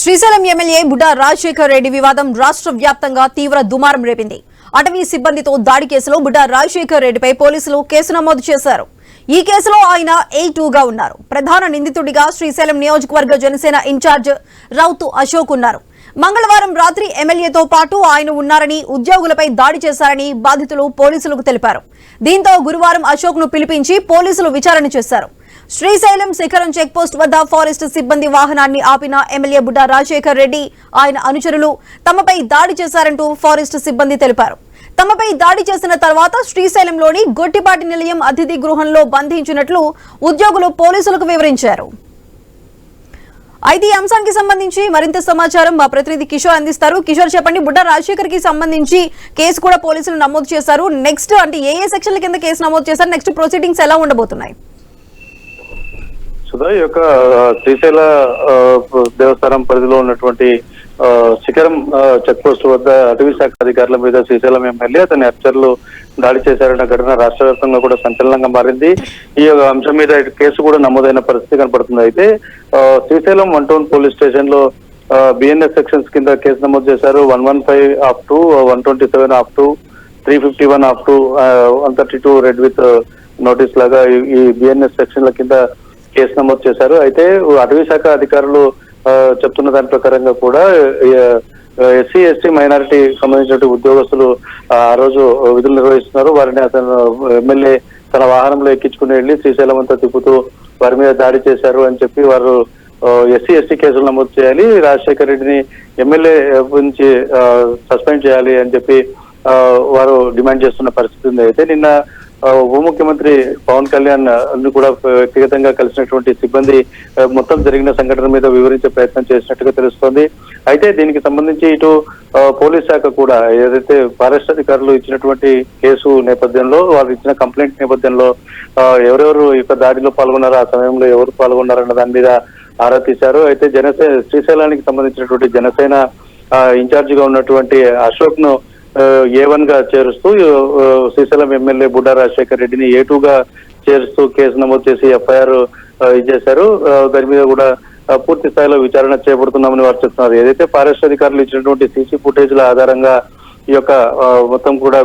Srisailam MLA Budda Rajasekhar Reddy వివాదం రాష్ట్ర వ్యాప్తంగా తీవ్ర దుమారం రేపింది. అటవీ సిబ్బందితో దాడి కేసులో బుడ్డా రాజశేఖర్ రెడ్డిపై పోలీసులు కేసు నమోదు చేశారు. ఈ కేసులో ఆయన A2గా ఉన్నారు. ప్రధాన నిందితుడిగా శ్రీశైలం నియోజకవర్గ జనసేన ఇన్ఛార్జ్ రౌతు అశోక్ ఉన్నారు. మంగళవారం రాత్రి ఎమ్మెల్యేతో పాటు ఆయన ఉన్నారని, ఉద్యోగులపై దాడి చేశారని బాధితులు పోలీసులకు తెలిపారు. దీంతో గురువారం అశోక్ ను పిలిపించి పోలీసులు విచారణ చేశారు. శ్రీశైలం శిఖరం చెక్పోస్ట్ వద్ద ఫారెస్ట్ సిబ్బంది వాహనాన్ని ఆపిన ఎమ్మెల్యే బుడ్డా రాజశేఖర్ రెడ్డి, ఆయన అనుచరులు తమపై దాడి చేశారంటూ ఫారెస్ట్ సిబ్బంది తెలిపారు. తమపై దాడి చేసిన తర్వాత శ్రీశైలంలోని గొట్టిపాటి నిలయం అతిథి గృహంలో బంధించినట్లు ఉద్యోగులు పోలీసులకు వివరించారు. అయితే ఈ అంశానికి సంబంధించి మరింత సమాచారం మా ప్రతినిధి కిషోర్ అందిస్తారు. కిషోర్, చెప్పండి, బుడ్డా రాజశేఖర్ కి సంబంధించి కేసు కూడా పోలీసులు నమోదు చేశారు. నెక్స్ట్ అంటే ఏ సెక్షన్ల కింద కేసు నమోదు చేశారు? నెక్స్ట్ ప్రొసీడింగ్స్ ఎలా ఉండబోతున్నాయి? ఈ యొక్క శ్రీశైల దేవస్థానం పరిధిలో ఉన్నటువంటి శిఖరం చెక్ పోస్ట్ వద్ద అటవీ శాఖ అధికారుల మీద శ్రీశైలం ఎమ్మెల్యే అతని అనుచరులు దాడి చేశారన్న ఘటన రాష్ట్ర వ్యాప్తంగా కూడా సంచలనంగా మారింది. ఈ అంశం మీద కేసు కూడా నమోదైన పరిస్థితి కనపడుతుంది. అయితే శ్రీశైలం 1 టౌన్ పోలీస్ స్టేషన్ లో బిఎన్ఎస్ సెక్షన్స్ కింద కేసు నమోదు చేశారు. 115(2), 127(2), 351(2), 132 రెడ్ విత్ నోటీస్ లాగా ఈ బిఎన్ఎస్ సెక్షన్ల కింద కేసు నమోదు చేశారు. అయితే అటవీ శాఖ అధికారులు చెప్తున్న దాని ప్రకారంగా కూడా ఎస్సీ ఎస్టీ మైనారిటీ సంబంధించిన ఉద్యోగస్తులు ఆ రోజు విధులు నిర్వహిస్తున్నారు. వారిని అతను ఎమ్మెల్యే తన వాహనంలో ఎక్కించుకుని వెళ్లి శ్రీశైలం అంతా తిప్పుతూ వారి మీద దాడి చేశారు అని చెప్పి వారు ఎస్సీ ఎస్టీ కేసులు నమోదు చేయాలి, రాజశేఖర్ రెడ్డిని ఎమ్మెల్యే నుంచి సస్పెండ్ చేయాలి అని చెప్పి వారు డిమాండ్ చేస్తున్న పరిస్థితి ఉంది. అయితే నిన్న ఉప ముఖ్యమంత్రి పవన్ కళ్యాణ్ కూడా వ్యక్తిగతంగా కలిసినటువంటి సిబ్బంది మొత్తం జరిగిన సంఘటన మీద వివరించే ప్రయత్నం చేసినట్టుగా తెలుస్తోంది. అయితే దీనికి సంబంధించి ఇటు పోలీస్ శాఖ కూడా ఏదైతే ఫారెస్ట్ అధికారులు ఇచ్చినటువంటి కేసు నేపథ్యంలో, వారు ఇచ్చిన కంప్లైంట్ నేపథ్యంలో ఎవరెవరు ఈ దాడిలో పాల్గొన్నారో, ఆ సమయంలో ఎవరు పాల్గొన్నారన్న దాని మీద ఆరా తీశారు. అయితే శ్రీశైలానికి సంబంధించినటువంటి జనసేన ఇన్ఛార్జ్ గా ఉన్నటువంటి అశోక్ ను A1 గా చేరుస్తూ శ్రీశైలం ఎమ్మెల్యే బుడ్డా రాజశేఖర్ రెడ్డిని A2గా చేరుస్తూ కేసు నమోదు చేసి FIR ఇచ్చేశారు. దాని మీద కూడా పూర్తి స్థాయిలో విచారణ చేపడుతున్నామని వారు చెప్తున్నారు. ఏదైతే ఫారెస్ట్ అధికారులు ఇచ్చినటువంటి సీసీ ఫుటేజ్ల ఆధారంగా ఈ యొక్క మొత్తం కూడా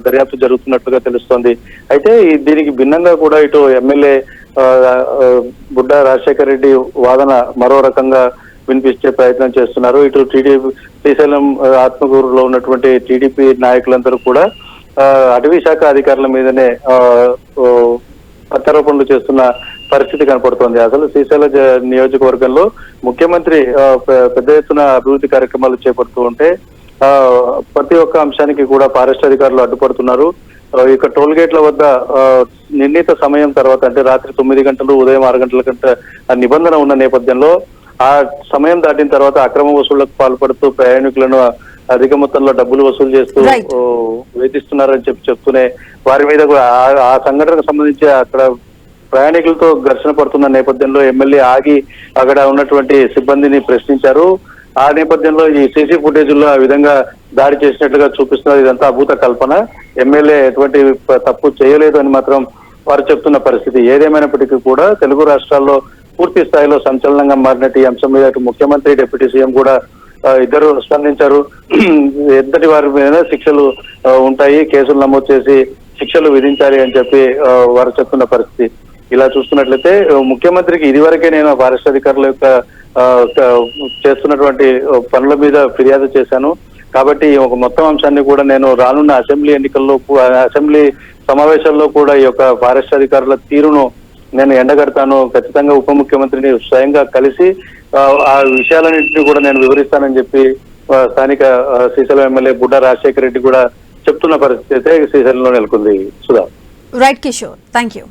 దర్యాప్తు జరుగుతున్నట్లుగా తెలుస్తోంది. అయితే దీనికి భిన్నంగా కూడా ఇటు ఎమ్మెల్యే బుడ్డా రాజశేఖర్ రెడ్డి వాదన మరో రకంగా వినిపించే ప్రయత్నం చేస్తున్నారు. ఇటు టీడీపీ శ్రీశైలం ఆత్మకూరులో ఉన్నటువంటి టీడీపీ నాయకులందరూ కూడా అటవీ శాఖ అధికారుల మీదనే ప్రత్యారోపణలు చేస్తున్న పరిస్థితి కనపడుతోంది. అసలు శ్రీశైల నియోజకవర్గంలో ముఖ్యమంత్రి పెద్ద ఎత్తున అభివృద్ధి కార్యక్రమాలు చేపడుతూ ఉంటే ప్రతి ఒక్క అంశానికి కూడా ఫారెస్ట్ అధికారులు అడ్డుపడుతున్నారు. ఇక టోల్ గేట్ల వద్ద నిర్ణీత సమయం తర్వాత అంటే రాత్రి 9 గంటలు, ఉదయం 6 గంటల కంటే నిబంధన ఉన్న నేపథ్యంలో ఆ సమయం దాటిన తర్వాత అక్రమ వసూళ్లకు పాల్పడుతూ ప్రయాణికులను అధిక మొత్తంలో డబ్బులు వసూలు చేస్తూ వేధిస్తున్నారని చెప్తూనే వారి మీద కూడా ఆ సంఘటనకు సంబంధించి అక్కడ ప్రయాణికులతో ఘర్షణ పడుతున్న నేపథ్యంలో ఎమ్మెల్యే ఆగి అక్కడ ఉన్నటువంటి సిబ్బందిని ప్రశ్నించారు. ఆ నేపథ్యంలో ఈ సీసీ ఫుటేజ్లో ఆ విధంగా దాడి చేసినట్లుగా చూపిస్తున్నారు. ఇదంతా అభూత కల్పన, ఎమ్మెల్యే ఎటువంటి తప్పు చేయలేదు అని మాత్రం వారు చెప్తున్న పరిస్థితి. ఏదేమైనప్పటికీ కూడా తెలుగు రాష్ట్రాల్లో పూర్తి స్థాయిలో సంచలనంగా మారినట్టు ఈ అంశం మీద ముఖ్యమంత్రి, డిప్యూటీ సీఎం కూడా ఇద్దరు స్పందించారు. ఇద్దరి వారి మీద శిక్షలు ఉంటాయి, కేసులు నమోదు చేసి శిక్షలు విధించాలి అని చెప్పి వారు చెప్తున్న పరిస్థితి. ఇలా చూస్తున్నట్లయితే ముఖ్యమంత్రికి ఇదివరకే నేను ఫారెస్ట్ అధికారుల యొక్క చేస్తున్నటువంటి పనుల మీద ఫిర్యాదు చేశాను. కాబట్టి ఒక మొత్తం అంశాన్ని కూడా నేను రానున్న అసెంబ్లీ సమావేశాల్లో కూడా ఈ యొక్క ఫారెస్ట్ అధికారుల తీరును నేను ఎండగడతాను. ఖచ్చితంగా ఉప ముఖ్యమంత్రిని స్వయంగా కలిసి ఆ విషయాలన్నింటినీ కూడా నేను వివరిస్తానని చెప్పి స్థానిక శ్రీశైలం ఎమ్మెల్యే బుడ్డా రాజశేఖర్ రెడ్డి కూడా చెప్తున్న పరిస్థితి అయితే శ్రీశైలంలో నెలకొంది. Sudha. Right Kishore, thank you.